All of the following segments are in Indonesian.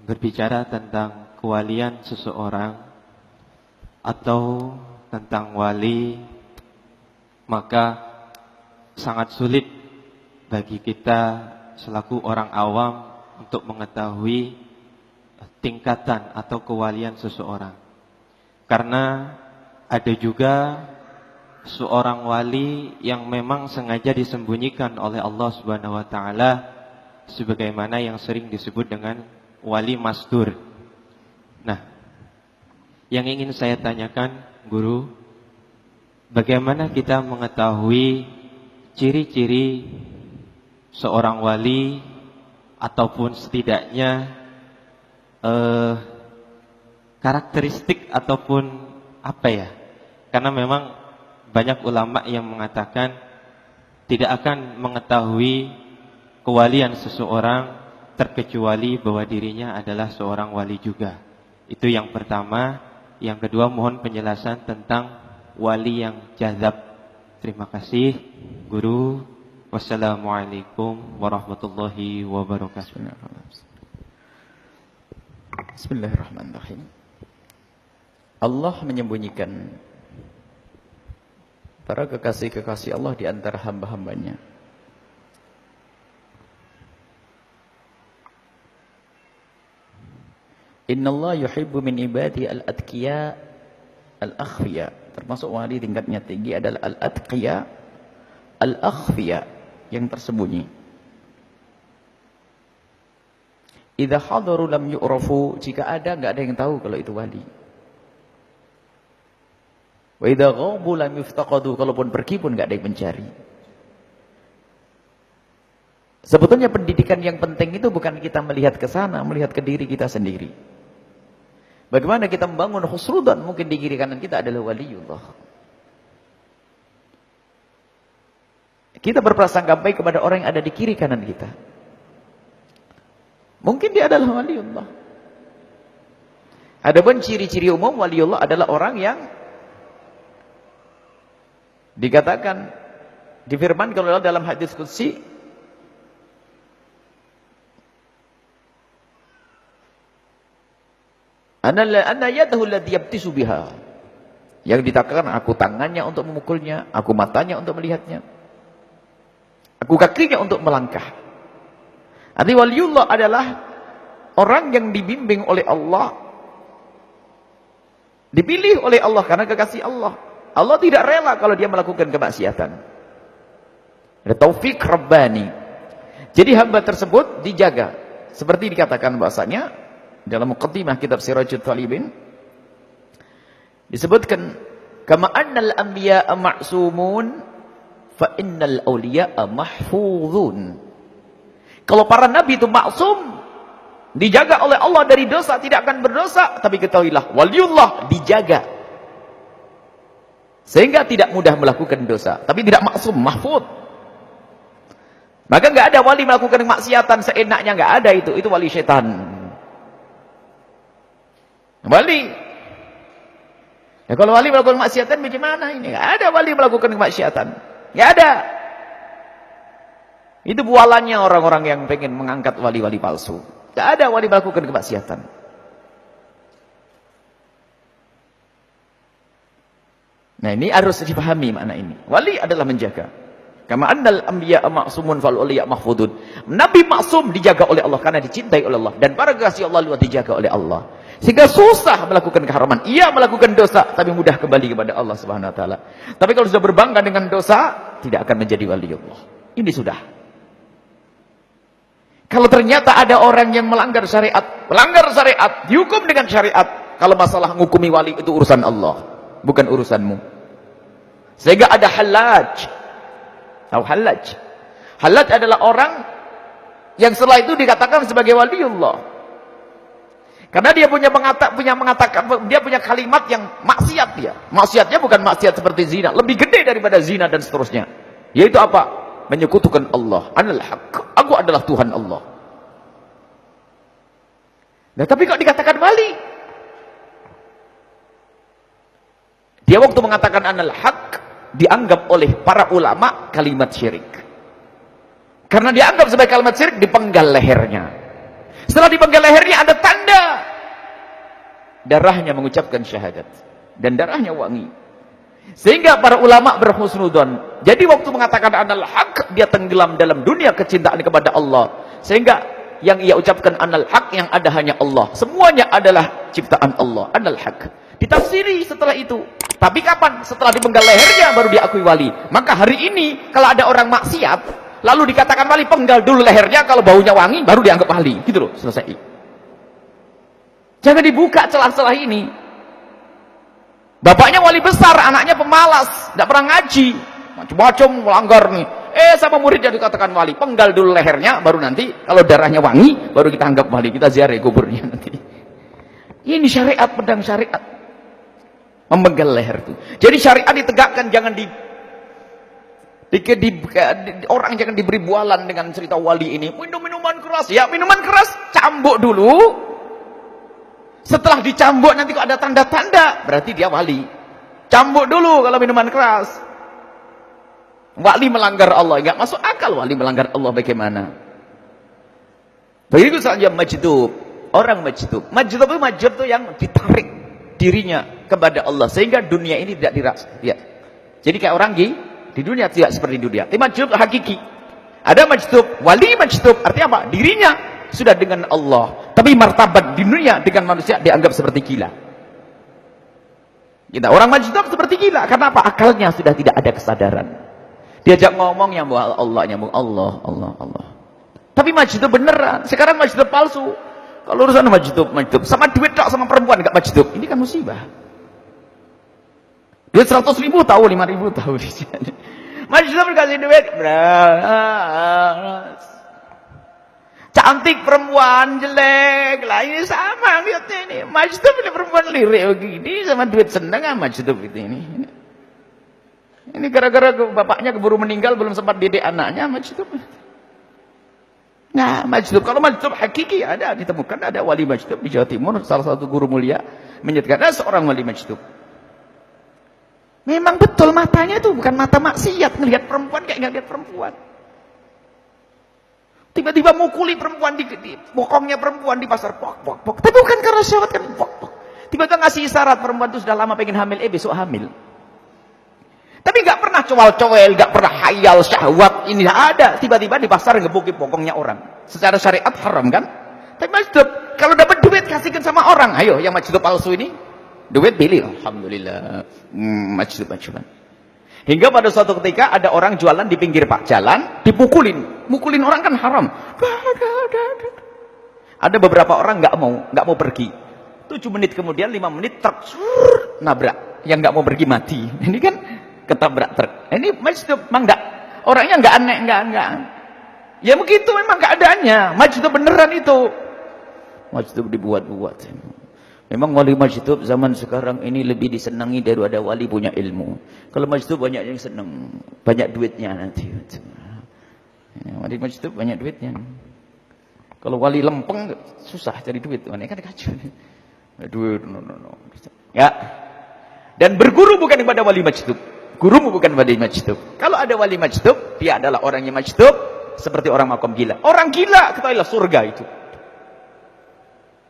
berbicara tentang kewalian seseorang atau tentang wali, maka sangat sulit bagi kita selaku orang awam untuk mengetahui tingkatan atau kewalian seseorang. Karena ada juga seorang wali yang memang sengaja disembunyikan oleh Allah Subhanahu wa taala, sebagaimana yang sering disebut dengan wali mastur. Nah, yang ingin saya tanyakan, Guru, bagaimana kita mengetahui ciri-ciri seorang wali ataupun setidaknya karakteristik ataupun apa ya? Karena memang banyak ulama yang mengatakan tidak akan mengetahui kewalian seseorang terkecuali bahwa dirinya adalah seorang wali juga. Itu yang pertama. Yang kedua, mohon penjelasan tentang wali yang jazab. Terima kasih, Guru. Wassalamualaikum warahmatullahi wabarakatuh. Bismillahirrahmanirrahim. Allah menyembunyikan para kekasih-kekasih Allah di antara hamba-hambanya. Innallaha yuhibbu min ibadi al-atqiya al-akhfiya. Termasuk wali tingkatnya tinggi adalah al-atqiya al-akhfiya, yang tersembunyi. Idza hadaru lam yu'rafu, jika ada enggak ada yang tahu kalau itu wali. Wa idza ghabu lam yuftaqadu, kalaupun pergi pun enggak ada yang mencari. Sebetulnya pendidikan yang penting itu bukan kita melihat ke sana, melihat ke diri kita sendiri. Bagaimana kita membangun husnudzon, mungkin di kiri kanan kita adalah waliullah. Kita berprasangka baik kepada orang yang ada di kiri kanan kita. Mungkin dia adalah waliullah. Adapun ciri-ciri umum waliullah adalah orang yang dikatakan, difirmankan oleh Allah dalam hadis qudsi, Ana yadahu allati yabtisu biha. Yang dikatakan, aku tangannya untuk memukulnya, aku matanya untuk melihatnya, aku kakinya untuk melangkah. Arti waliullah adalah orang yang dibimbing oleh Allah, dipilih oleh Allah karena kekasih Allah. Allah tidak rela kalau dia melakukan kemaksiatan. Ada taufik rabbani. Jadi hamba tersebut dijaga. Seperti dikatakan bahasanya dalam muqaddimah kitab Sirajul Talibin disebutkan, kama annal anbiya'a ma'sumun fa innal awliya'a mahfuzun. Kalau para nabi itu maksum, dijaga oleh Allah dari dosa, tidak akan berdosa, tapi ketahuilah waliullah dijaga sehingga tidak mudah melakukan dosa, tapi tidak maksum, mahfuz. Maka enggak ada wali melakukan kemaksiatan seenaknya, enggak ada itu wali setan. Wali. Ya kalau wali melakukan kemaksiatan bagaimana ini? Enggak ada wali melakukan kemaksiatan. Enggak ada. Itu bualannya orang-orang yang pengen mengangkat wali-wali palsu. Enggak ada wali melakukan kemaksiatan. Nah, ini harus dipahami makna ini. Wali adalah menjaga. Kama annal anbiya'a ma'sumun fal awliya mahfudun. Nabi maksum dijaga oleh Allah karena dicintai oleh Allah, dan para kekasih Allah juga dijaga oleh Allah. Sehingga susah melakukan keharaman. Ia melakukan dosa tapi mudah kembali kepada Allah Subhanahu wa taala. Tapi kalau sudah berbangga dengan dosa, tidak akan menjadi waliullah. Ini sudah. Kalau ternyata ada orang yang melanggar syariat, dihukum dengan syariat. Kalau masalah menghukumi wali itu urusan Allah, bukan urusanmu. Sehingga ada halaj. Tahu halaj? Halaj adalah orang yang setelah itu dikatakan sebagai waliullah. Karena dia punya kalimat yang maksiat dia. Maksiatnya bukan maksiat seperti zina, lebih gede daripada zina dan seterusnya. Yaitu apa? Menyekutukan Allah. Anal haq. Aku adalah Tuhan Allah. Nah, tapi kok dikatakan wali? Dia waktu mengatakan anal haq, dianggap oleh para ulama kalimat syirik. Karena dianggap sebagai kalimat syirik, dipenggal lehernya. Setelah dipenggal lehernya, ada tanda darahnya mengucapkan syahadat dan darahnya wangi. Sehingga para ulama berhusnudzon. Jadi waktu mengatakan anal haq, dia tenggelam dalam dunia kecintaan kepada Allah. Sehingga yang ia ucapkan anal haq, yang ada hanya Allah. Semuanya adalah ciptaan Allah, anal haq. Ditafsiri setelah itu. Tapi kapan? Setelah dipenggal lehernya baru diakui wali. Maka hari ini kalau ada orang maksiat lalu dikatakan wali, penggal dulu lehernya, kalau baunya wangi baru dianggap wali. Gitu loh, selesai. Jangan dibuka celah-celah ini. Bapaknya wali besar, anaknya pemalas, tidak pernah ngaji, macam-macam melanggar nih. Sama muridnya dikatakan wali, penggal dulu lehernya, baru nanti kalau darahnya wangi, baru kita anggap wali, kita ziarah kuburnya nanti. Ini syariat, pedang syariat, memenggal leher itu. Jadi syariat ditegakkan, jangan orang jangan diberi bualan dengan cerita wali ini. Minum minuman keras, ya minuman keras, cambuk dulu. Setelah dicambuk nanti kok ada tanda-tanda, berarti dia wali. Cambuk dulu kalau minuman keras. Wali melanggar Allah, enggak masuk akal wali melanggar Allah bagaimana? Begitu saja majdub. Orang majdub. Majdub itu yang ditarik dirinya kepada Allah sehingga dunia ini tidak dirasa. Ya. Jadi kayak orang di dunia tidak seperti dunia. Tapi majdub hakiki. Ada majdub, wali majdub artinya apa? Dirinya sudah dengan Allah, tapi martabat di dunia dengan manusia dianggap seperti gila. Kita orang majdub seperti gila, karena apa? Akalnya sudah tidak ada kesadaran. Diajak ngomong nyambung Allah, nyambung Allah. Tapi majdub beneran. Sekarang majdub palsu. Kalau urusan majdub sama duit tak sama perempuan enggak majdub. Ini kan musibah. Duit 100.000 tahu, 5.000 tahu di sini. Majdub kasih duit, cantik perempuan jelek lah, ini sama lihatnya ini. Majdub ini perempuan lirik begini sama duit seneng majdub gitu ini. Ini gara-gara bapaknya keburu meninggal belum sempat didik anaknya majdub. Nah, majdub kalau majdub hakiki ada ditemukan, ada wali majdub di Jawa Timur, salah satu guru mulia menyebutkan ada seorang wali majdub. Memang betul matanya itu bukan mata maksiat, ngelihat perempuan kayak ngelihat perempuan. Tiba-tiba mukuli perempuan di bokongnya perempuan di pasar, pok. Tapi bukan karena syahwat kan, pok. Tiba-tiba ngasih isyarat perempuan itu sudah lama pengen hamil, besok hamil. Tapi nggak pernah cowel-cowel, nggak pernah hayal syahwat, ini ada. Tiba-tiba di pasar ngebuki bokongnya orang. Secara syariat haram kan? Tapi majdub, kalau dapat duit kasihkan sama orang. Ayo, yang majdub palsu ini, duit pilih. Alhamdulillah, majdub. Hingga pada suatu ketika ada orang jualan di pinggir jalan, mukulin orang kan haram. Ada beberapa orang nggak mau pergi. 7 menit kemudian, 5 menit truk nabrak. Yang nggak mau pergi mati. Ini kan ketabrak truk. Ini majdub, memang enggak. Orangnya nggak aneh, enggak. Ya begitu memang keadaannya. Majdub beneran itu. Majdub dibuat-buat. Memang wali majdub zaman sekarang ini lebih disenangi daripada wali punya ilmu. Kalau majdub banyak yang senang, banyak duitnya nanti. Wali majdub banyak duitnya. Kalau wali lempeng susah cari duit, mana kan kacau. Duit, no. Ya. Dan berguru bukan kepada wali majdub. Gurumu bukan wali majdub. Kalau ada wali majdub, dia adalah orang yang majdub seperti orang makom gila. Orang gila ketahuilah surga itu.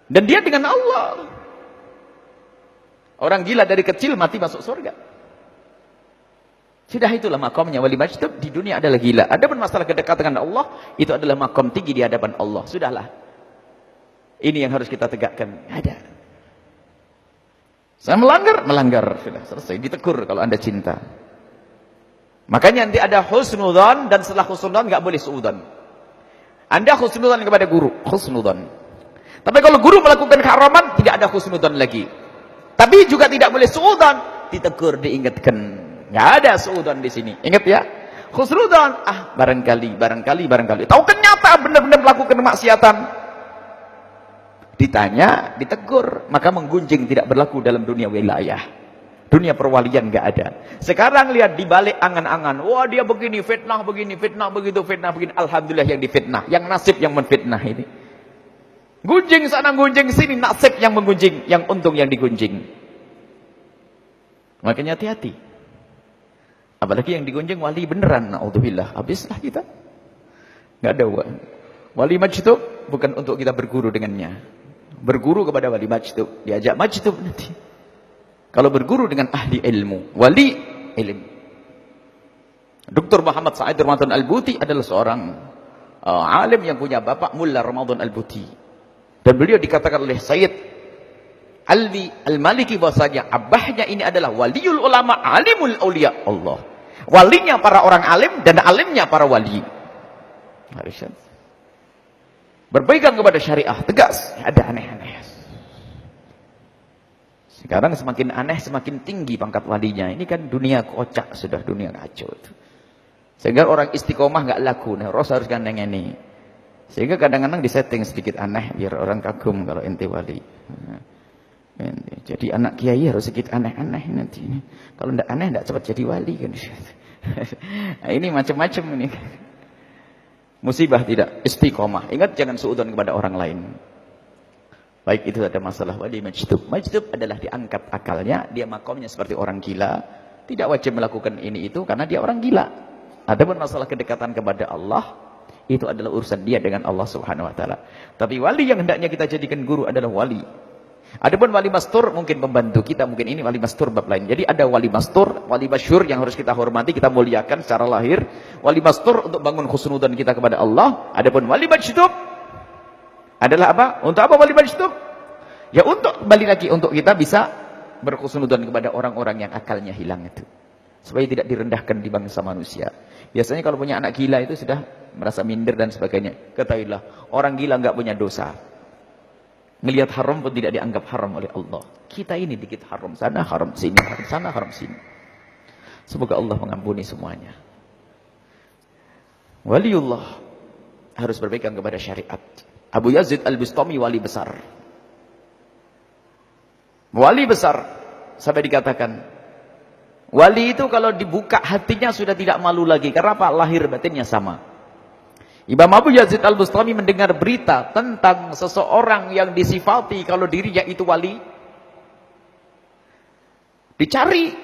Dan dia dengan Allah. Orang gila dari kecil mati masuk surga. Sudah itulah makamnya wali majdub di dunia adalah gila. Adapun masalah kedekatan dengan Allah itu adalah makam tinggi di hadapan Allah. Sudahlah. Ini yang harus kita tegakkan. Ada. Saya melanggar. Sudah selesai. Ditegur kalau Anda cinta. Makanya nanti ada husnudzon dan setelah husnudzon enggak boleh suudzon. Anda husnudzon kepada guru, husnudzon. Tapi kalau guru melakukan keharaman tidak ada husnudzon lagi. Tapi juga tidak boleh suudzon, ditegur, diingatkan. Enggak ada suudzon di sini. Ingat ya. Husnudzon, barangkali. Tahu kan nyata benar-benar melakukan kemaksiatan. Ditanya, ditegur, maka menggunjing tidak berlaku dalam dunia wilayah. Dunia perwalian enggak ada. Sekarang lihat di balik angan-angan. Wah, dia begini, fitnah begitu, fitnah begini. Alhamdulillah yang difitnah, yang nasib yang menfitnah ini. Gunjing sana, gunjing sini, nasib yang menggunjing, yang untung yang digunjing. Makanya hati-hati. Apalagi yang digunjing wali beneran, naudzubillah, habislah kita. Enggak ada wali majdub bukan untuk kita berguru dengannya. Berguru kepada wali majdub, diajak majdub nanti. Kalau berguru dengan ahli ilmu, wali ilmu. Dr. Muhammad Sa'id Ramadan Al-Buti adalah seorang alim yang punya bapak Mullah Ramadan Al-Buti. Dan beliau dikatakan oleh Sayyid Alwi Al-Maliki bahwasanya abahnya ini adalah waliul ulama, alimul aulia Allah. Walinya para orang alim dan alimnya para wali. Berpegang kepada syariah, tegas, ada aneh-aneh. Sekarang semakin aneh, semakin tinggi pangkat walinya. Ini kan dunia kocak, sudah dunia kacau. Sehingga orang istiqomah nggak laku. Nah, Ros harus gandeng ini. Sehingga kadang-kadang disetting sedikit aneh, biar orang kagum kalau ente wali. Jadi anak kiai harus sedikit aneh-aneh nanti. Kalau tidak aneh, tidak cepat jadi wali kan. Nah, ini macam-macam ini. Musibah tidak istiqomah. Ingat jangan suudzon kepada orang lain. Baik itu ada masalah wali majdub. Majdub adalah diangkat akalnya, dia makomnya seperti orang gila. Tidak wajib melakukan ini itu karena dia orang gila. Adapun masalah kedekatan kepada Allah, itu adalah urusan dia dengan Allah Subhanahu wa taala. Tapi wali yang hendaknya kita jadikan guru adalah wali. Adapun wali mastur mungkin pembantu kita, mungkin ini wali mastur bab lain. Jadi ada wali mastur, wali masyhur yang harus kita hormati, kita muliakan secara lahir. Wali mastur untuk bangun husnudzon kita kepada Allah. Adapun wali majdub adalah apa? Untuk apa wali majdub? Ya untuk kembali lagi untuk kita bisa berhusnudzon kepada orang-orang yang akalnya hilang itu. Supaya tidak direndahkan di bangsa manusia. Biasanya kalau punya anak gila itu sudah merasa minder dan sebagainya. Ketahuilah, orang gila enggak punya dosa. Melihat haram pun tidak dianggap haram oleh Allah. Kita ini dikit haram sana, haram sini, haram sana, haram sini. Semoga Allah mengampuni semuanya. Waliullah harus berpegang kepada syariat. Abu Yazid Al-Bustami wali besar. Wali besar. Sampai dikatakan, wali itu kalau dibuka hatinya sudah tidak malu lagi. Karena apa? Lahir batinnya sama. Imam Abu Yazid Al-Bustami mendengar berita tentang seseorang yang disifati kalau dirinya itu wali. Dicari.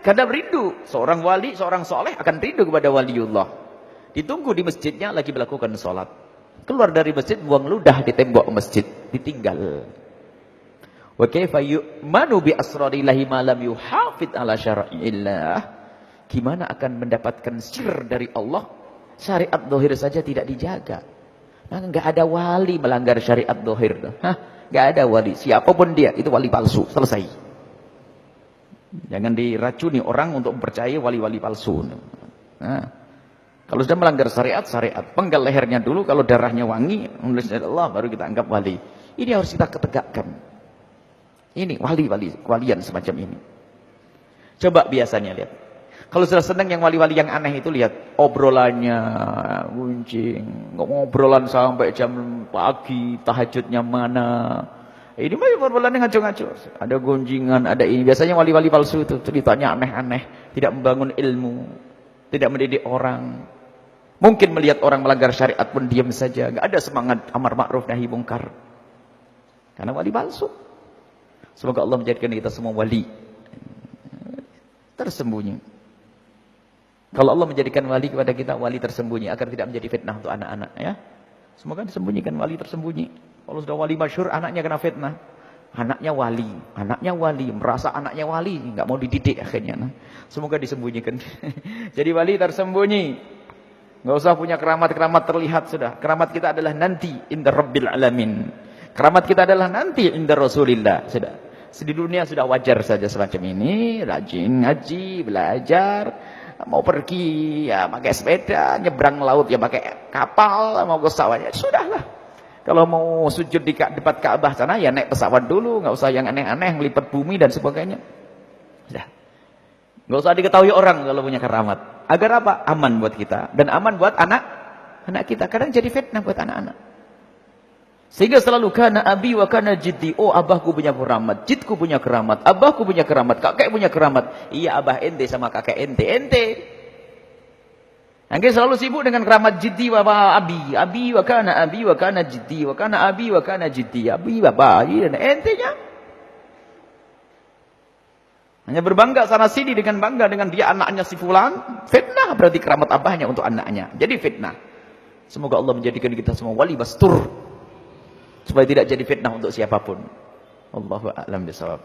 Karena rindu. Seorang wali, seorang soleh akan rindu kepada waliullah. Ditunggu di masjidnya lagi melakukan sholat. Keluar dari masjid, buang ludah di tembok masjid. Ditinggal. Wa kaifa yu'manu bi asrarillahi ma lam yuhafid ala syara'illah. Gimana akan mendapatkan sir dari Allah? Syariat dohir saja tidak dijaga. Nah, enggak ada wali melanggar syariat dohir. Enggak ada wali. Siapapun dia, itu wali palsu. Selesai. Jangan diracuni orang untuk mempercayai wali-wali palsu. Nah, kalau sudah melanggar syariat, penggal lehernya dulu. Kalau darahnya wangi, menulis dari Allah, baru kita anggap wali. Ini harus kita ketegakkan. Ini walian semacam ini. Coba biasanya lihat. Kalau sudah senang yang wali-wali yang aneh itu, lihat obrolannya guncing, ngobrolan sampai jam pagi, tahajudnya mana. Ini mah obrolannya ngaco-ngaco. Ada gunjingan, ada ini. Biasanya wali-wali palsu itu ceritanya aneh-aneh, tidak membangun ilmu, tidak mendidik orang. Mungkin melihat orang melanggar syariat pun diam saja, enggak ada semangat amar ma'ruf nahi mungkar. Karena wali palsu. Semoga Allah menjadikan kita semua wali tersembunyi. Kalau Allah menjadikan wali kepada kita, wali tersembunyi agar tidak menjadi fitnah untuk anak-anak, ya. Semoga disembunyikan wali tersembunyi. Kalau sudah wali masyhur, anaknya kena fitnah. Anaknya wali, merasa anaknya wali, enggak mau dididik akhirnya. Nah, semoga disembunyikan. Jadi wali tersembunyi. Enggak usah punya keramat-keramat terlihat sudah. Keramat kita adalah nanti inda Rabbil alamin. Keramat kita adalah nanti inda Rasulillah, sudah. Di dunia sudah wajar saja semacam ini, rajin ngaji, belajar. Mau pergi ya pakai sepeda, nyebrang laut ya pakai kapal, mau ke sawah ya sudahlah. Kalau mau sujud di depan Ka'bah sana ya naik pesawat dulu, nggak usah yang aneh-aneh melipat bumi dan sebagainya. Sudah. Nggak usah diketahui orang kalau punya keramat. Agar apa? Aman buat kita dan aman buat anak kita. Kadang jadi fitnah buat anak-anak. Sehingga selalu kana abi wa kana jiddi. Oh, abahku punya keramat, jidku punya keramat, abahku punya keramat, kakek punya keramat. Iya, abah ente sama kakek ente. Angge selalu sibuk dengan keramat jiddi wa abi. Abi wa kana jiddi wa kana abi wa kana jiddi. Abi bapak dan entenya. Hanya berbangga sana sini dengan bangga dengan dia anaknya si fulan. Fitnah berarti keramat abahnya untuk anaknya. Jadi fitnah. Semoga Allah menjadikan kita semua wali mastur, supaya tidak jadi fitnah untuk siapapun. Allahu a'lam bishawab.